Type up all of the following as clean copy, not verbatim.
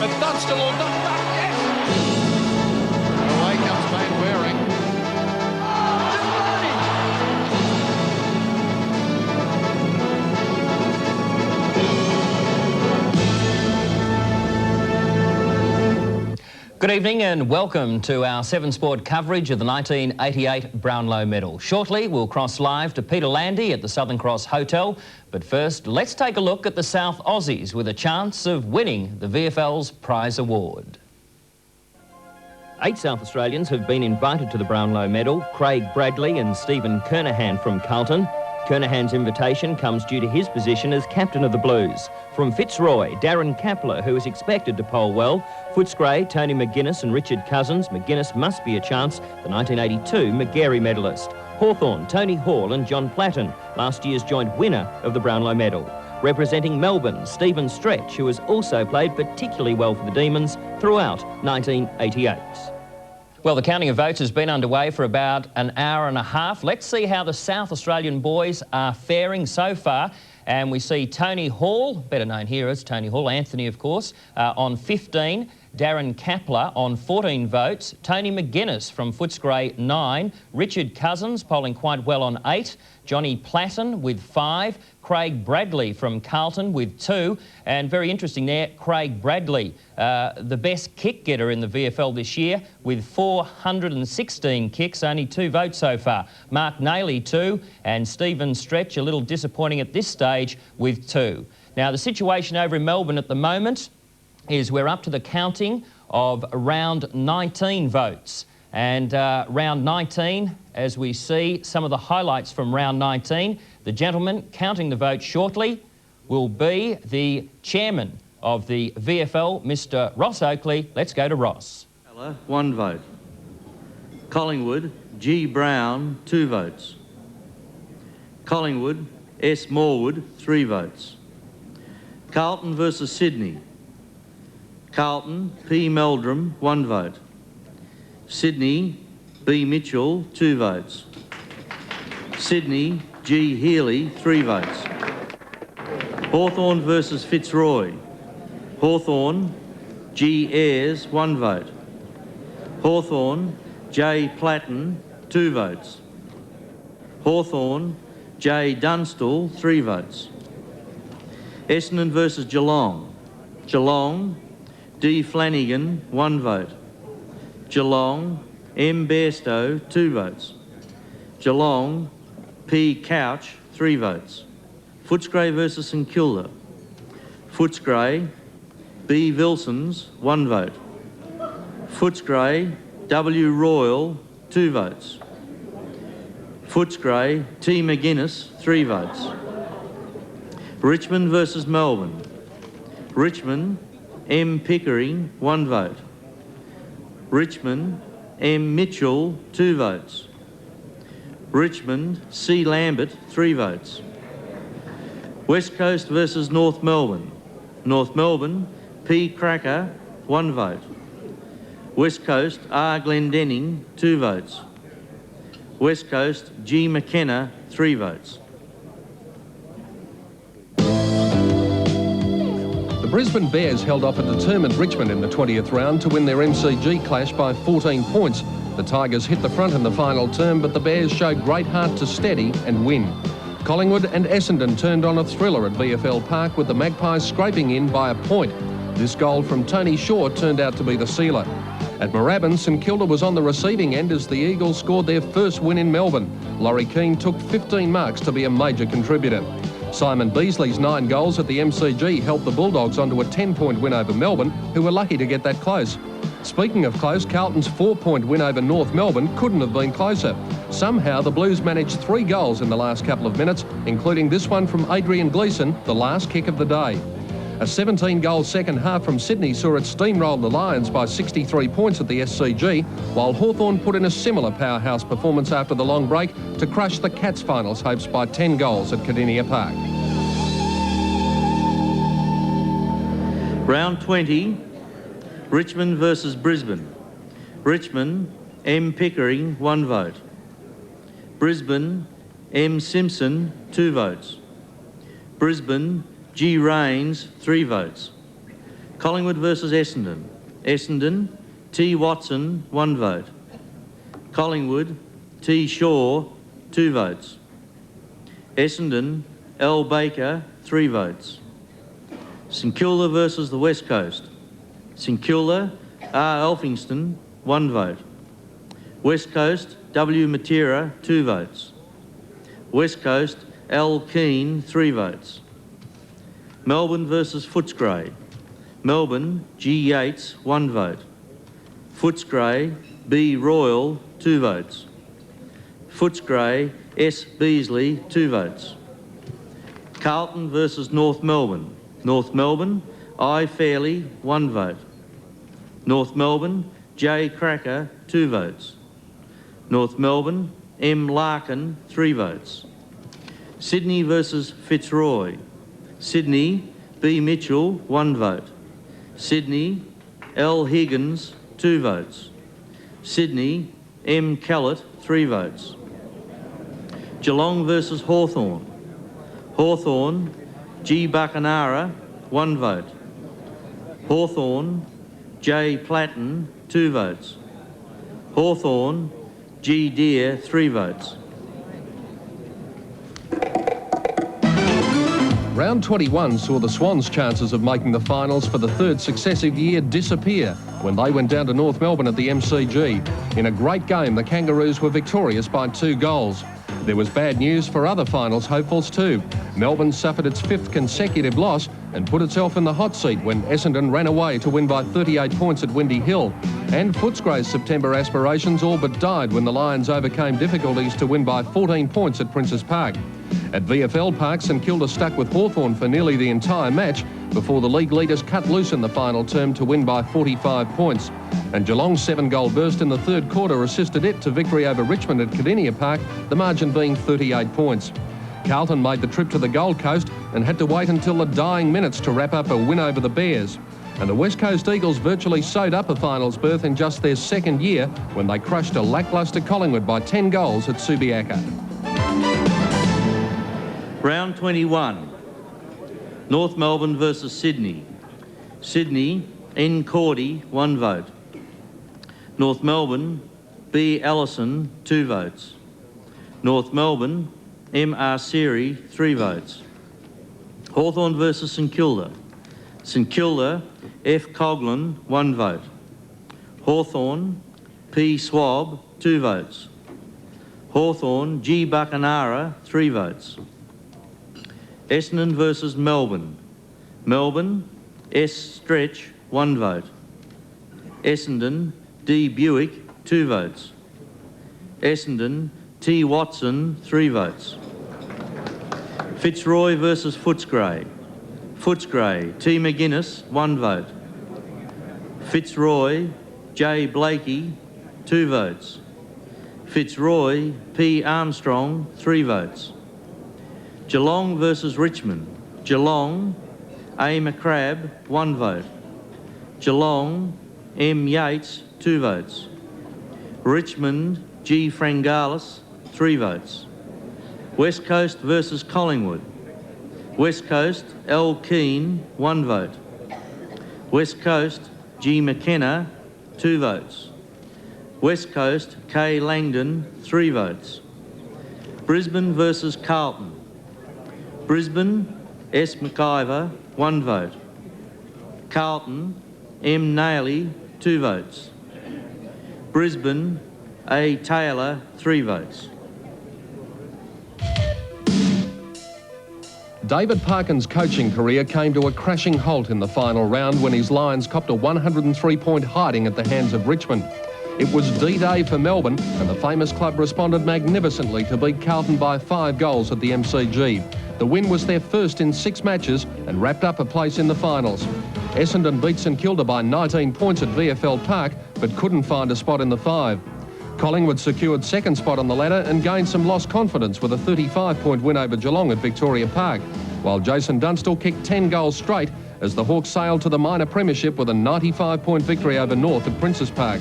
It's Dunstall or Dunstall. Yes! Away comes Van Waring. Good evening and welcome to our Seven Sport coverage of the 1988 Brownlow Medal. Shortly, we'll cross live to Peter Landy at the Southern Cross Hotel. But first, let's take a look at the South Aussies with a chance of winning the VFL's prize award. 8 South Australians have been invited to the Brownlow Medal: Craig Bradley and Stephen Kernahan from Carlton. Kernahan's invitation comes due to his position as captain of the Blues. From Fitzroy, Darren Kapler, who is expected to poll well. Footscray, Tony McGuinness and Richard Cousins. McGuinness must be a chance, the 1982 Magarey medalist. Hawthorn, Tony Hall and John Platten, last year's joint winner of the Brownlow Medal. Representing Melbourne, Stephen Stretch, who has also played particularly well for the Demons throughout 1988. Well, the counting of votes has been underway for about an hour and a half. Let's see how the South Australian boys are faring so far. And we see Tony Hall, better known here as Tony Hall, Anthony of course, on 15. Darren Kapler on 14 votes. Tony McGuinness from Footscray, 9. Richard Cousins polling quite well on 8. Johnny Platten with 5. Craig Bradley from Carlton with 2. And very interesting there, Craig Bradley, the best kick getter in the VFL this year with 416 kicks, only 2 votes so far. Mark Nailey, 2. And Stephen Stretch, a little disappointing at this stage, with 2. Now, the situation over in Melbourne at the moment is we're up to the counting of round 19 votes. And round 19, as we see some of the highlights from round 19, the gentleman counting the votes shortly will be the chairman of the VFL, Mr. Ross Oakley. Let's go to Ross. 1 vote. Collingwood, G. Brown, 2 votes. Collingwood, S. Morwood, 3 votes. Carlton versus Sydney. Carlton, P. Meldrum, 1 vote. Sydney, B. Mitchell, 2 votes. Sydney, G. Healy, 3 votes. Hawthorn versus Fitzroy. Hawthorn, G. Ayres, 1 vote. Hawthorn, J. Platten, 2 votes. Hawthorn, J. Dunstall, 3 votes. Essendon versus Geelong. Geelong, D. Flanagan, 1 vote. Geelong, M. Bairstow, 2 votes. Geelong, P. Couch, 3 votes. Footscray versus St Kilda. Footscray, B. Vilsons, 1 vote. Footscray, W. Royal, 2 votes. Footscray, T. McGuinness, 3 votes. Richmond versus Melbourne. Richmond, M. Pickering, 1 vote. Richmond, M. Mitchell, 2 votes. Richmond, C. Lambert, 3 votes. West Coast versus North Melbourne. North Melbourne, P. Cracker, 1 vote. West Coast, R. Glendenning, 2 votes. West Coast, G. McKenna, 3 votes. The Brisbane Bears held off a determined Richmond in the 20th round to win their MCG clash by 14 points. The Tigers hit the front in the final term, but the Bears showed great heart to steady and win. Collingwood and Essendon turned on a thriller at VFL Park with the Magpies scraping in by a point. This goal from Tony Shaw turned out to be the sealer. At Moorabbin, St Kilda was on the receiving end as the Eagles scored their first win in Melbourne. Laurie Keane took 15 marks to be a major contributor. Simon Beasley's 9 goals at the MCG helped the Bulldogs onto a 10-point win over Melbourne, who were lucky to get that close. Speaking of close, Carlton's 4-point win over North Melbourne couldn't have been closer. Somehow, the Blues managed 3 goals in the last couple of minutes, including this one from Adrian Gleeson, the last kick of the day. A 17-goal second half from Sydney saw it steamroll the Lions by 63 points at the SCG, while Hawthorn put in a similar powerhouse performance after the long break to crush the Cats' finals hopes by 10 goals at Cardinia Park. Round 20, Richmond versus Brisbane. Richmond, M. Pickering, 1 vote. Brisbane, M. Simpson, 2 votes. Brisbane, G. Rains, 3 votes. Collingwood versus Essendon. Essendon, T. Watson, 1 vote. Collingwood, T. Shaw, 2 votes. Essendon, L. Baker, 3 votes. St Kilda versus the West Coast. St Kilda, R. Elphingston, 1 vote. West Coast, W. Matera, 2 votes. West Coast, L. Keane, 3 votes. Melbourne versus Footscray. Melbourne, G. Yates, 1 vote. Footscray, B. Royal, 2 votes. Footscray, S. Beasley, 2 votes. Carlton versus North Melbourne. North Melbourne, I. Fairley, 1 vote. North Melbourne, J. Cracker, 2 votes. North Melbourne, M. Larkin, 3 votes. Sydney versus Fitzroy. Sydney, B. Mitchell, 1 vote. Sydney, L. Higgins, 2 votes. Sydney, M. Kellett, 3 votes. Geelong versus Hawthorn. Hawthorn, G. Buckenara, 1 vote. Hawthorn, J. Platten, 2 votes. Hawthorn, G. Deere, 3 votes. Round 21 saw the Swans' chances of making the finals for the 3rd successive year disappear when they went down to North Melbourne at the MCG. In a great game, the Kangaroos were victorious by 2 goals. There was bad news for other finals hopefuls too. Melbourne suffered its 5th consecutive loss and put itself in the hot seat when Essendon ran away to win by 38 points at Windy Hill. And Footscray's September aspirations all but died when the Lions overcame difficulties to win by 14 points at Princes Park. At VFL Park, St Kilda stuck with Hawthorn for nearly the entire match before the league leaders cut loose in the final term to win by 45 points. And Geelong's 7-goal burst in the 3rd quarter assisted it to victory over Richmond at Cardinia Park, the margin being 38 points. Carlton made the trip to the Gold Coast and had to wait until the dying minutes to wrap up a win over the Bears. And the West Coast Eagles virtually sewed up a finals berth in just their 2nd year when they crushed a lacklustre Collingwood by 10 goals at Subiaco. Round 21. North Melbourne versus Sydney. Sydney, N. Cordy, 1 vote. North Melbourne, B. Allison, 2 votes. North Melbourne, M. Arceri, 3 votes. Hawthorn versus St Kilda. St Kilda, F. Coughlin, 1 vote. Hawthorn, P. Swab, 2 votes. Hawthorn, G. Buckenara, 3 votes. Essendon versus Melbourne. Melbourne, S. Stretch, 1 vote. Essendon, D. Buick, 2 votes. Essendon, T. Watson, 3 votes. Fitzroy versus Footscray. Footscray, T. McGuinness, 1 vote. Fitzroy, J. Blakey, 2 votes. Fitzroy, P. Armstrong, 3 votes. Geelong versus Richmond. Geelong, A. McCrabb, 1 vote. Geelong, M. Yates, 2 votes. Richmond, G. Frangalis, 3 votes. West Coast versus Collingwood. West Coast, L. Keane, 1 vote. West Coast, G. McKenna, 2 votes. West Coast, K. Langdon, 3 votes. Brisbane versus Carlton. Brisbane, S. McIver, 1 vote. Carlton, M. Nailey, 2 votes. Brisbane, A. Taylor, 3 votes. David Parkin's coaching career came to a crashing halt in the final round when his Lions copped a 103-point hiding at the hands of Richmond. It was D-Day for Melbourne, and the famous club responded magnificently to beat Carlton by 5 goals at the MCG. The win was their first in 6 matches and wrapped up a place in the finals. Essendon beat St Kilda by 19 points at VFL Park, but couldn't find a spot in the 5. Collingwood secured 2nd spot on the ladder and gained some lost confidence with a 35-point win over Geelong at Victoria Park, while Jason Dunstall kicked 10 goals straight as the Hawks sailed to the minor premiership with a 95-point victory over North at Princes Park.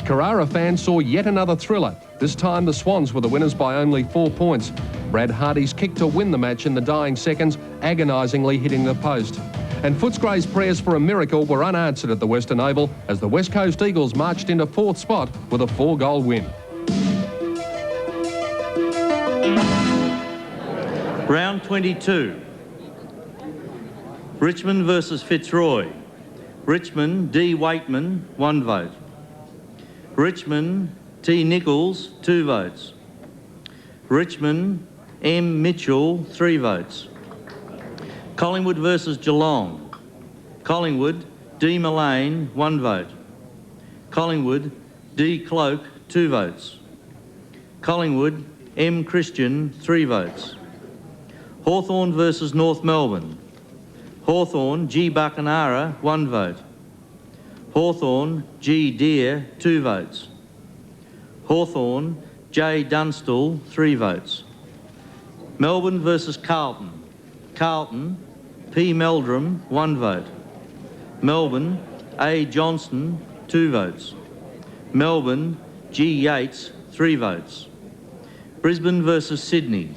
Carrara fans saw yet another thriller. This time the Swans were the winners by only 4 points. Brad Hardy's kick to win the match in the dying seconds, agonisingly hitting the post. And Footscray's prayers for a miracle were unanswered at the Western Oval as the West Coast Eagles marched into 4th spot with a 4-goal win. Round 22. Richmond versus Fitzroy. Richmond, D. Waitman, 1 vote. Richmond, T. Nichols, 2 votes. Richmond, M. Mitchell, 3 votes. Collingwood versus Geelong. Collingwood, D. Mullane, 1 vote. Collingwood, D. Cloak, 2 votes. Collingwood, M. Christian, 3 votes. Hawthorn versus North Melbourne. Hawthorn, G. Buckenara, 1 vote. Hawthorn, G. Deere, 2 votes. Hawthorn, J. Dunstall, 3 votes. Melbourne versus Carlton. Carlton, P. Meldrum, 1 vote. Melbourne, A. Johnston, 2 votes. Melbourne, G. Yates, 3 votes. Brisbane versus Sydney.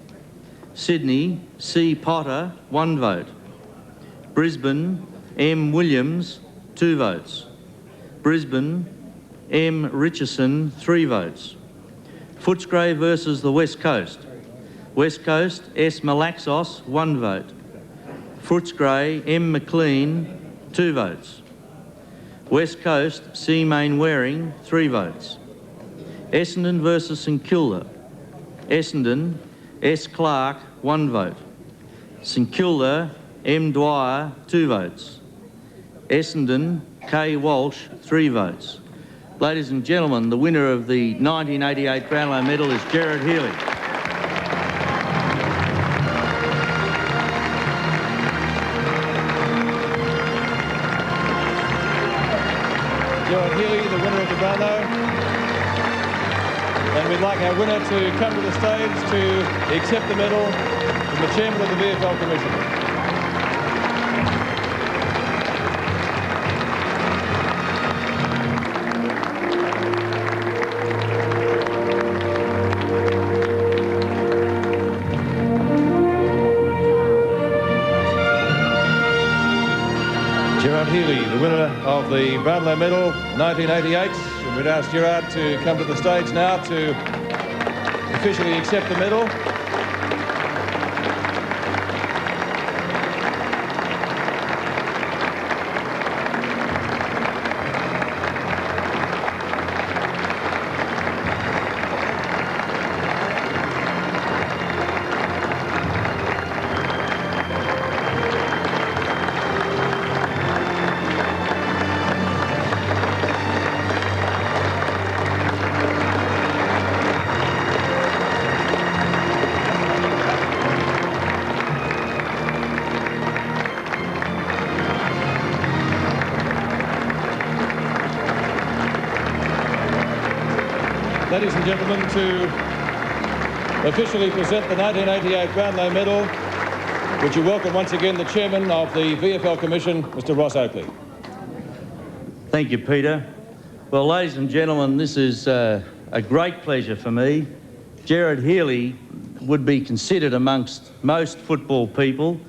Sydney, C. Potter, 1 vote. Brisbane, M. Williams, 2 votes. Brisbane, M. Richardson, 3 votes. Footscray versus the West Coast. West Coast, S. Malaxos, 1 vote. Footscray, M. McLean, 2 votes. West Coast, C. Mainwaring, 3 votes. Essendon versus St Kilda. Essendon, S. Clark, 1 vote. St Kilda, M. Dwyer, 2 votes. Essendon, K. Walsh, 3 votes. Ladies and gentlemen, the winner of the 1988 Brownlow Medal is Gerard Healy. Gerard Healy, the winner of the Brownlow. And we'd like our winner to come to the stage to accept the medal from the Chairman of the VFL Commission. Gerard Healy, the winner of the Brownlow Medal 1988. And we'd ask Gerard to come to the stage now to officially accept the medal. Ladies and gentlemen, to officially present the 1988 Brownlow Medal, would you welcome once again the Chairman of the VFL Commission, Mr. Ross Oakley. Thank you, Peter. Well, ladies and gentlemen, this is a great pleasure for me. Gerard Healy would be considered amongst most football people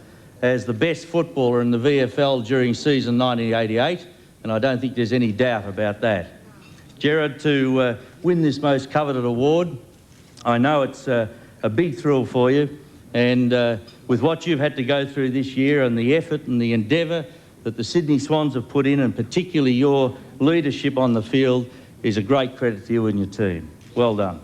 as the best footballer in the VFL during season 1988, and I don't think there's any doubt about that. Gerard, to win this most coveted award, I know it's a big thrill for you, and with what you've had to go through this year and the effort and the endeavour that the Sydney Swans have put in, and particularly your leadership on the field, is a great credit to you and your team. Well done.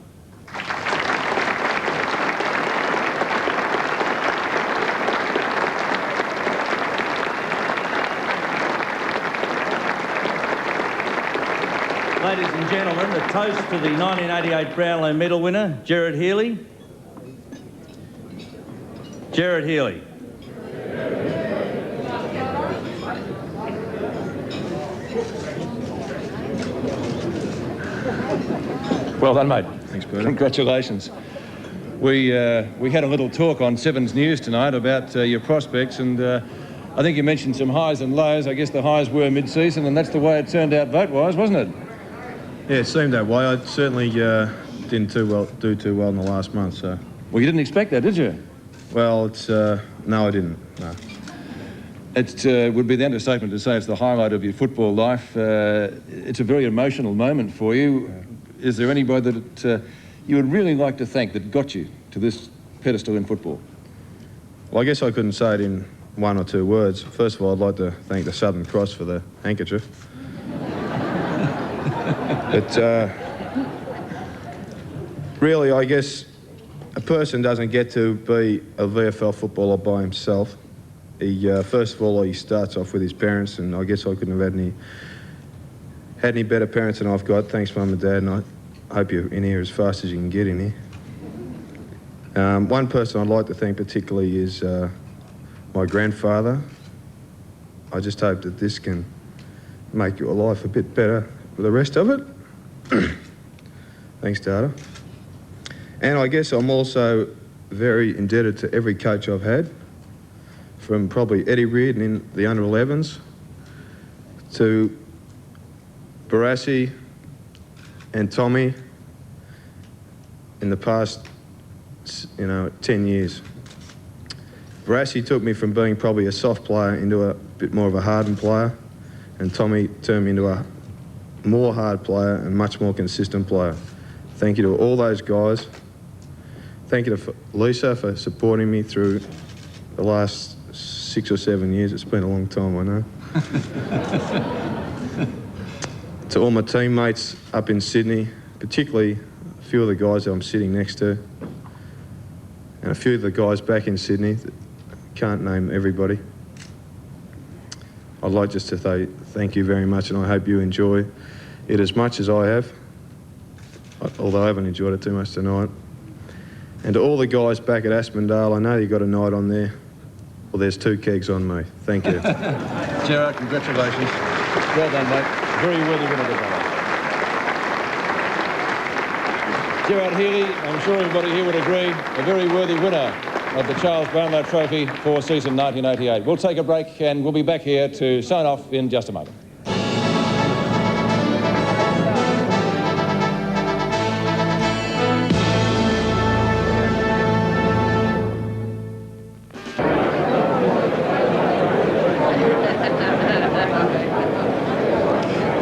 Ladies and gentlemen, the toast to the 1988 Brownlow Medal winner, Gerard Healy. Gerard Healy. Well done, mate. Thanks, Peter. Congratulations. We had a little talk on Sevens News tonight about your prospects, and I think you mentioned some highs and lows. I guess the highs were mid-season, and that's the way it turned out vote-wise, wasn't it? Yeah, it seemed that way. I certainly didn't do too well in the last month. So. Well, you didn't expect that, did you? Well, it's no, I didn't. No. It would be the understatement to say it's the highlight of your football life. It's a very emotional moment for you. Is there anybody that you would really like to thank that got you to this pedestal in football? Well, I guess I couldn't say it in one or two words. First of all, I'd like to thank the Southern Cross for the handkerchief. But really, I guess a person doesn't get to be a VFL footballer by himself. First of all, he starts off with his parents, and I guess I couldn't have had any better parents than I've got. Thanks, Mum and Dad, and I hope you're in here as fast as you can get in here. One person I'd like to thank particularly is my grandfather. I just hope that this can make your life a bit better for the rest of it. Thanks, Dada. And I guess I'm also very indebted to every coach I've had, from probably Eddie Reardon in the under-11s to Barassi and Tommy in the past, 10 years. Barassi took me from being probably a soft player into a bit more of a hardened player, and Tommy turned me into a more hard player and much more consistent player. Thank you to all those guys. Thank you to Lisa for supporting me through the last 6 or 7 years. It's been a long time, I know. To all my teammates up in Sydney, particularly a few of the guys that I'm sitting next to, and a few of the guys back in Sydney, can't name everybody. I'd like just to say thank you very much, and I hope you enjoy it as much as I have, although I haven't enjoyed it too much tonight. And to all the guys back at Aspendale, I know you got a night on there. Well, there's 2 kegs on me. Thank you. Gerard, congratulations. Well done, mate. Very worthy winner today. Gerard Healy, I'm sure everybody here would agree, a very worthy winner of the Charles Brownlow Trophy for season 1988. We'll take a break and we'll be back here to sign off in just a moment.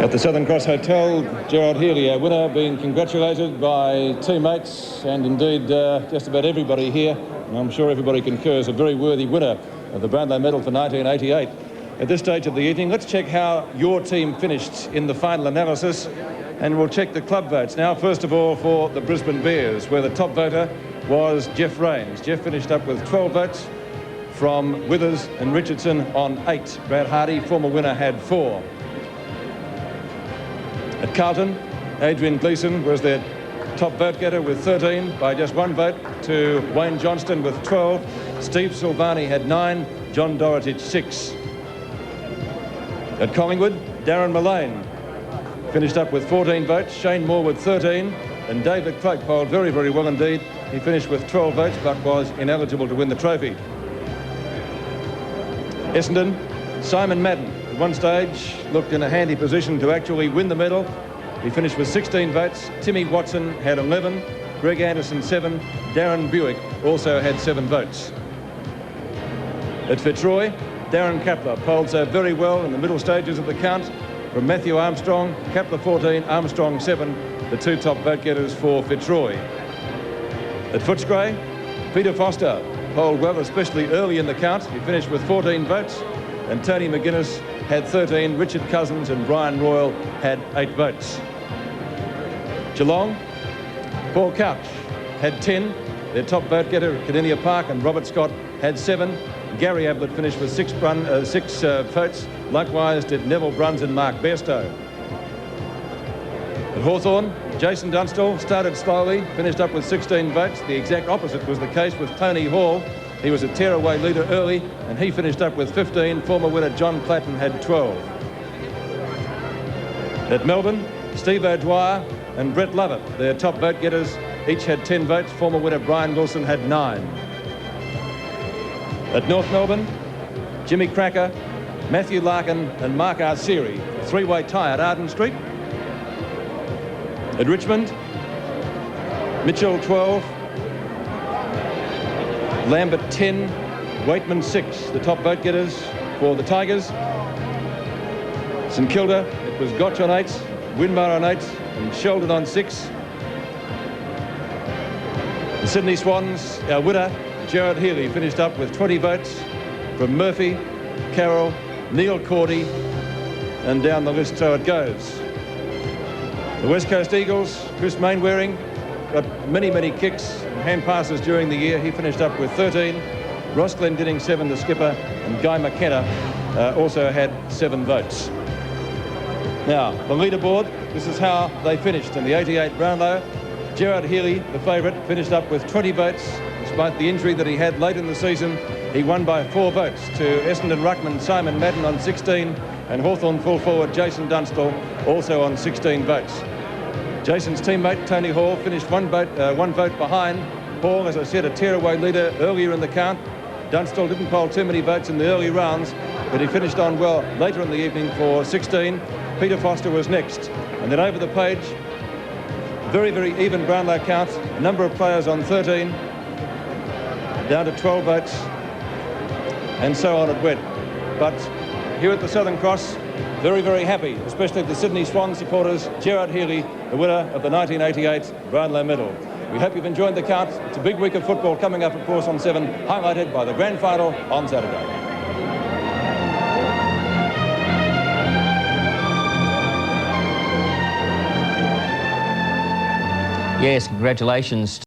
At the Southern Cross Hotel, Gerard Healy, our winner, being congratulated by teammates and indeed just about everybody here. And I'm sure everybody concurs, a very worthy winner of the Brownlow Medal for 1988. At this stage of the evening, let's check how your team finished in the final analysis, and we'll check the club votes. Now, first of all, for the Brisbane Bears, where the top voter was Jeff Rains. Jeff finished up with 12 votes from Withers and Richardson on 8. Brad Hardy, former winner, had 4. At Carlton, Adrian Gleeson was their top vote-getter with 13 by just 1 vote to Wayne Johnston with 12. Steve Silvani had 9, John Dorotich 6. At Collingwood, Darren Mullane finished up with 14 votes, Shane Moore with 13, and David Cloak polled very, very well indeed. He finished with 12 votes but was ineligible to win the trophy. Essendon, Simon Madden at one stage looked in a handy position to actually win the medal. He finished with 16 votes. Timmy Watson had 11, Greg Anderson 7, Darren Buick also had 7 votes. At Fitzroy, Darren Kapler polled so very well in the middle stages of the count from Matthew Armstrong, Kapler 14, Armstrong 7, the 2 top vote-getters for Fitzroy. At Footscray, Peter Foster polled well, especially early in the count. He finished with 14 votes, and Tony McGuinness had 13, Richard Cousins and Brian Royal had 8 votes. Geelong, Paul Couch had 10. Their top vote-getter at Cardinia Park and Robert Scott had 7. Gary Ablett finished with 6 votes. Likewise did Neville Bruns and Mark Bairstow. At Hawthorn, Jason Dunstall started slowly, finished up with 16 votes. The exact opposite was the case with Tony Hall. He was a tearaway leader early, and he finished up with 15. Former winner John Clatton had 12. At Melbourne, Steve O'Dwyer and Brett Lovett, their top vote-getters, each had 10 votes. Former winner Brian Wilson had 9. At North Melbourne, Jimmy Cracker, Matthew Larkin and Mark Arceri, a 3-way tie at Arden Street. At Richmond, Mitchell 12, Lambert 10, Waitman 6, the top vote-getters. for the Tigers. St Kilda, it was Gotch on 8, Winmar on 8 and Sheldon on 6. The Sydney Swans, our winner, Gerard Healy, finished up with 20 votes from Murphy, Carroll, Neil Cordy, and down the list so it goes. The West Coast Eagles, Chris Mainwaring, got many, many kicks and hand passes during the year. He finished up with 13. Ross Glendinning, 7, the skipper, and Guy McKenna also had 7 votes. Now, the leaderboard, this is how they finished in the 88 Brownlow. Gerard Healy, the favourite, finished up with 20 votes. Despite the injury that he had late in the season, he won by 4 votes to Essendon Ruckman Simon Madden on 16 and Hawthorn full forward Jason Dunstall also on 16 votes. Jason's teammate Tony Hall finished one vote behind. Hall, as I said, a tearaway leader earlier in the count. Dunstall didn't poll too many votes in the early rounds, but he finished on well later in the evening for 16. Peter Foster was next. And then over the page, very, very even Brownlow count. A number of players on 13, down to 12 votes, and so on it went. But here at the Southern Cross, very, very happy, especially the Sydney Swan supporters. Gerard Healy, the winner of the 1988 Brownlow Medal. We hope you've enjoyed the count. It's a big week of football coming up, of course, on 7, highlighted by the grand final on Saturday. Yes, congratulations